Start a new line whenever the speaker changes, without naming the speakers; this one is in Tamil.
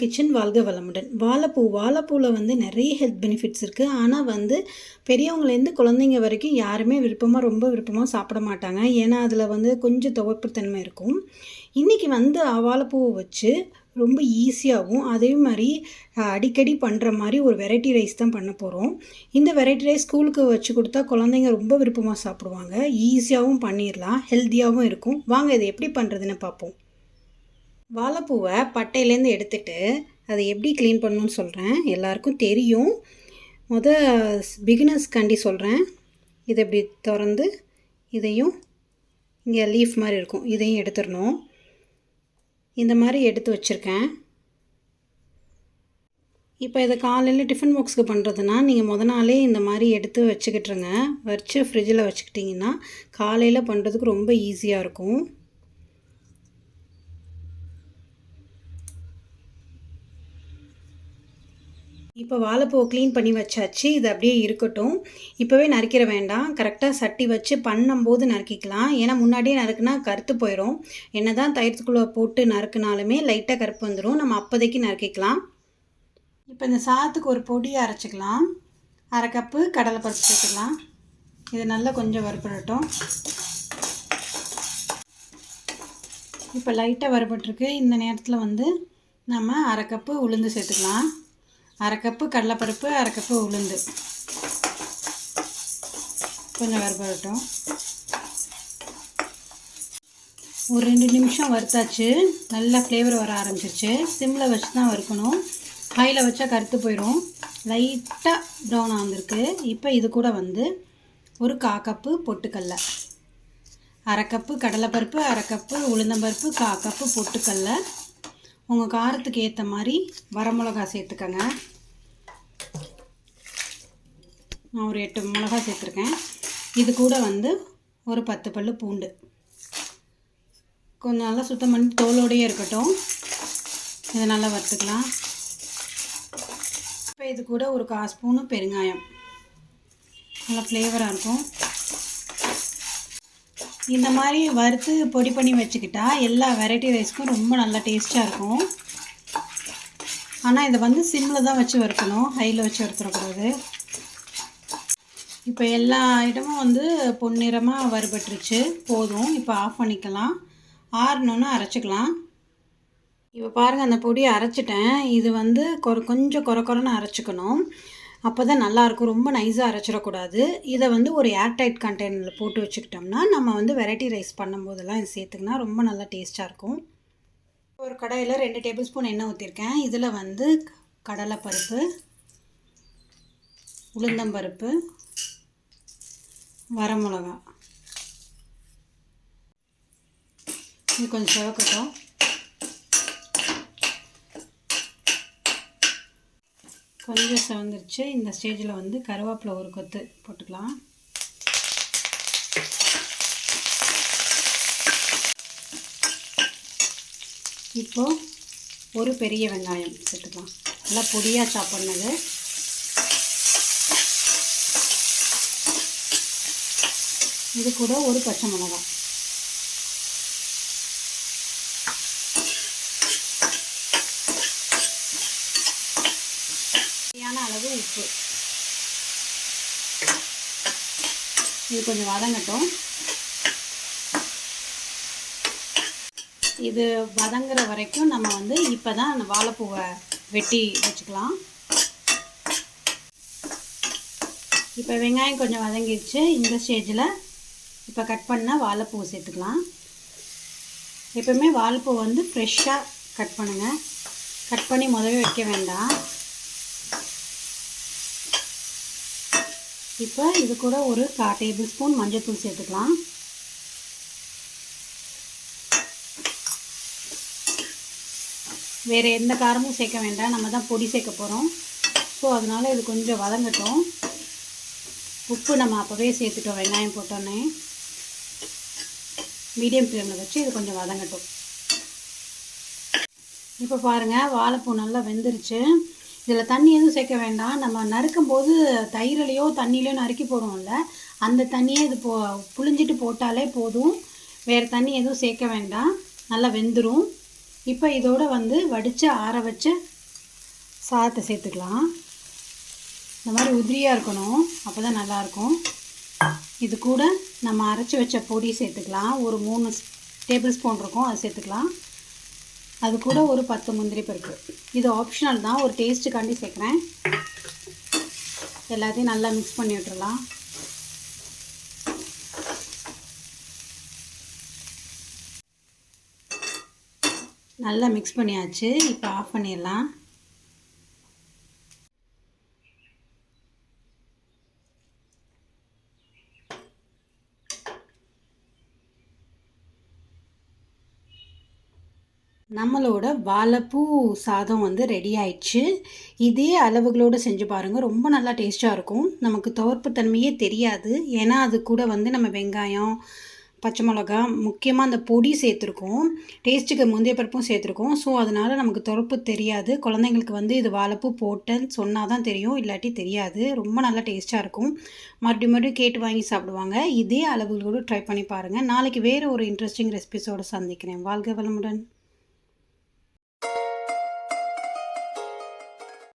கிச்சன் வாழ்க வளமுடன். வாழைப்பூவில் வந்து நிறைய ஹெல்த் பெனிஃபிட்ஸ் இருக்குது. ஆனால் வந்து பெரியவங்கலேருந்து குழந்தைங்க வரைக்கும் யாருமே ரொம்ப விருப்பமாக சாப்பிட மாட்டாங்க. ஏன்னா அதில் வந்து கொஞ்சம் துவர்ப்புத்தன்மை இருக்கும். இன்றைக்கி வந்து வாழைப்பூவை வச்சு ரொம்ப ஈஸியாகவும் அதே மாதிரி அடிக்கடி பண்ணுற மாதிரி ஒரு வெரைட்டி ரைஸ் தான் பண்ண போகிறோம். இந்த வெரைட்டி ரைஸ் ஸ்கூலுக்கு வச்சு கொடுத்தா குழந்தைங்க ரொம்ப விருப்பமாக சாப்பிடுவாங்க. ஈஸியாகவும் பண்ணிடலாம், ஹெல்த்தியாகவும் இருக்கும். வாங்க இதை எப்படி பண்ணுறதுன்னு பார்ப்போம். வாழைப்பூவை பட்டையிலேருந்து எடுத்துட்டு அதை எப்படி க்ளீன் பண்ணணும்னு சொல்கிறேன். எல்லாருக்கும் தெரியும். பிகினர்ஸ்காண்டி சொல்கிறேன். இதை இப்படி திறந்து இதையும் இங்கே லீஃப் மாதிரி இருக்கும், இதையும் எடுத்துடணும். இந்த மாதிரி எடுத்து வச்சுருக்கேன். இப்போ இதை காலையில் டிஃபன் பாக்ஸுக்கு பண்ணுறதுனா நீங்கள் நாளே இந்த மாதிரி எடுத்து வச்சுக்கிட்டுருங்க. வச்சு ஃப்ரிட்ஜில் வச்சுக்கிட்டிங்கன்னா காலையில் பண்ணுறதுக்கு ரொம்ப ஈஸியாக இருக்கும். இப்போ வாழைப்பூவை க்ளீன் பண்ணி வச்சாச்சு. இது அப்படியே இருக்கட்டும். இப்போவே நறுக்கிற வேண்டாம். கரெக்டாக சட்டி வச்சு பண்ணும்போது நறுக்கிக்கலாம். ஏன்னா முன்னாடியே நறுக்குனா கருத்து போயிடும். என்ன தான் தயிர்த்துக்குள்ளே போட்டு நறுக்குனாலுமே லைட்டாக கருப்பு வந்துடும். நம்ம அப்போதைக்கு நறுக்கிக்கலாம். இப்போ இந்த சாதத்துக்கு ஒரு பொடியை அரைச்சிக்கலாம். 1/2 கப்பு கடலைப்பருப்பு சேர்த்துக்கலாம். இது நல்லா கொஞ்சம் வறுபடட்டும். இப்போ லைட்டாக வறுபட்டுருக்கு. இந்த நேரத்தில் வந்து நம்ம 1/2 கப்பு உளுந்து சேர்த்துக்கலாம். 1/2 கப்பு கடலைப்பருப்பு, 1/2 கப்பு உளுந்து கொஞ்சம் வறுபடட்டும். ஒரு 2 நிமிஷம் வறுத்தாச்சு. நல்லா ஃப்ளேவர் வர ஆரம்பிச்சிருச்சு. சிம்மில் வச்சு தான் வறுக்கணும். ஹையில் வச்சா கருத்து போயிடும். லைட்டாக ப்ரௌனாக வந்திருக்கு. இப்போ இது கூட வந்து ஒரு 1/4 கப்பு பொட்டுக்கடலை, 1/2 கப்பு கடலைப்பருப்பு, 1/2 கப்பு உளுந்தம்பருப்பு, 1/4 கப்பு பொட்டுக்கடலை. உங்கள் காரத்துக்கு ஏற்ற மாதிரி வரமிளகா சேர்த்துக்கங்க. நான் ஒரு 8 மிளகா சேர்த்துருக்கேன். இது கூட வந்து ஒரு 10 பல்லு பூண்டு கொஞ்சம் நல்லா சுத்தம் பண்ணி தோலோடையே இருக்கட்டும். இதை நல்லா வறுத்துக்கலாம். இப்போ இது கூட ஒரு 1/4 ஸ்பூனு பெருங்காயம், நல்லா ஃப்ளேவராக இருக்கும். இந்த மாதிரி வறுத்து பொடி பண்ணி வச்சுக்கிட்டா எல்லா வெரைட்டி ரைஸ்க்கும் ரொம்ப நல்லா டேஸ்ட்டாக இருக்கும். ஆனால் இதை வந்து சிம்மில் தான் வச்சு வறுக்கணும், ஹையில் வச்சு வறுத்துடக்கூடாது. இப்போ எல்லா ஐட்டமும் வந்து பொன்னிறமாக வறுபட்டுருச்சு. போதும். இப்போ ஆஃப் பண்ணிக்கலாம். ஆறணுன்னு அரைச்சிக்கலாம். இப்போ பாருங்கள், அந்த பொடியை அரைச்சிட்டேன். இது வந்து கொஞ்சம் கொரன்னு அரைச்சிக்கணும். அப்போ தான் நல்லாயிருக்கும். ரொம்ப நைஸாக அரைச்சிடக்கூடாது. இதை வந்து ஒரு ஏர்டைட் கண்டெய்னரில் போட்டு வச்சுக்கிட்டோம்னா நம்ம வந்து வெரைட்டி ரைஸ் பண்ணும்போதெல்லாம் இது சேர்த்துக்கினா ரொம்ப நல்லா டேஸ்ட்டாக இருக்கும். ஒரு கடாயில் 2 டேபிள் ஸ்பூன் எண்ணெய் ஊற்றிருக்கேன். இதில் வந்து கடலைப்பருப்பு, உளுந்தம்பருப்பு, வரமிளகா இது கொஞ்சம் சிவக்கட்டும். கொஞ்சம் சிவந்துருச்சு. இந்த ஸ்டேஜில் வந்து கருவேப்பிலை ஒரு கொத்து போட்டுக்கலாம். இப்போது ஒரு பெரிய வெங்காயம் சேர்த்துக்கலாம். நல்லா பொடியாக சாப் பண்ணது. இது கூட ஒரு பச்சை மிளகாய், அளவு உப்பு. இது கொஞ்சம் வதங்கட்டும். இது வதங்குற வரைக்கும் நம்ம வந்து இப்போ தான் அந்த வாழைப்பூவை வெட்டி வச்சுக்கலாம். இப்போ வெங்காயம் கொஞ்சம் வதங்கிடுச்சு. இந்த ஸ்டேஜில் இப்போ கட் பண்ண வாழைப்பூவை சேர்த்துக்கலாம். எப்பவுமே வாழைப்பூ வந்து ஃப்ரெஷ்ஷாக கட் பண்ணுங்கள். கட் பண்ணி முதவே வைக்க வேண்டாம். இப்போ இது கூட ஒரு 1/4 டேபிள் ஸ்பூன் மஞ்சள்தூள் சேர்த்துக்கலாம். வேறு எந்த காரமும் சேர்க்க வேண்டாம், நம்ம தான் பொடி சேர்க்க போகிறோம். ஸோ அதனால் இது கொஞ்சம் வதங்கட்டும். உப்பு நம்ம அப்போவே சேர்த்துட்டோம் வெங்காயம் போட்டோன்னே. மீடியம் ஃப்ளேமில் வச்சு இது கொஞ்சம் வதங்கட்டும். இப்போ பாருங்கள், வாழைப்பூ நல்லா வெந்துருச்சு. இதில் தண்ணி எதுவும் சேர்க்க வேண்டாம். நம்ம நறுக்கும் போது தயிரிலையோ தண்ணியிலையோ நறுக்கி போடுவோம்ல, அந்த தண்ணியே இது புழிஞ்சிட்டு போட்டாலே போதும். வேறு தண்ணி எதுவும் சேர்க்க வேண்டாம். நல்லா வெந்துடும். இப்போ இதோட வந்து வடித்து ஆற வச்ச சாதத்தை சேர்த்துக்கலாம். இந்த மாதிரி உதிரியாக இருக்கணும், அப்போ தான் நல்லாயிருக்கும். இது கூட நம்ம அரைச்சி வச்ச பொடி சேர்த்துக்கலாம். ஒரு 3 டேபிள் ஸ்பூன் இருக்கும், அது சேர்த்துக்கலாம். அது கூட ஒரு 10 முந்திரி பருப்பு. இது ஆப்ஷனல் தான், ஒரு டேஸ்ட்டுக்காண்டி சேர்க்குறேன். எல்லாத்தையும் நல்லா மிக்ஸ் பண்ணி விட்டுறலாம். நல்லா மிக்ஸ் பண்ணியாச்சு. இப்போ ஆஃப் பண்ணிடலாம். நம்மளோட வாழைப்பூ சாதம் வந்து ரெடி ஆயிடுச்சு. இதே அளவுகளோடு செஞ்சு பாருங்கள், ரொம்ப நல்லா டேஸ்ட்டாக இருக்கும். நமக்கு துவர்ப்பு தன்மையே தெரியாது. ஏன்னா அது கூட வந்து நம்ம வெங்காயம், பச்சை மிளகா, முக்கியமாக அந்த பொடி சேர்த்துருக்கோம். டேஸ்ட்டுக்கு முந்திய பருப்பும் சேர்த்துருக்கோம். ஸோ அதனால் நமக்கு துவர்ப்பு தெரியாது. குழந்தைங்களுக்கு வந்து இது வாழைப்பூ போட்டேன்னு சொன்னால் தான் தெரியும், இல்லாட்டி தெரியாது. ரொம்ப நல்லா டேஸ்ட்டாக இருக்கும். மறுபடியும் கேட்டு வாங்கி சாப்பிடுவாங்க. இதே அளவுகளோடு ட்ரை பண்ணி பாருங்கள். நாளைக்கு வேறு ஒரு இன்ட்ரெஸ்டிங் ரெசிபிஸோடு சந்திக்கிறேன். வாழ்க வளமுடன்.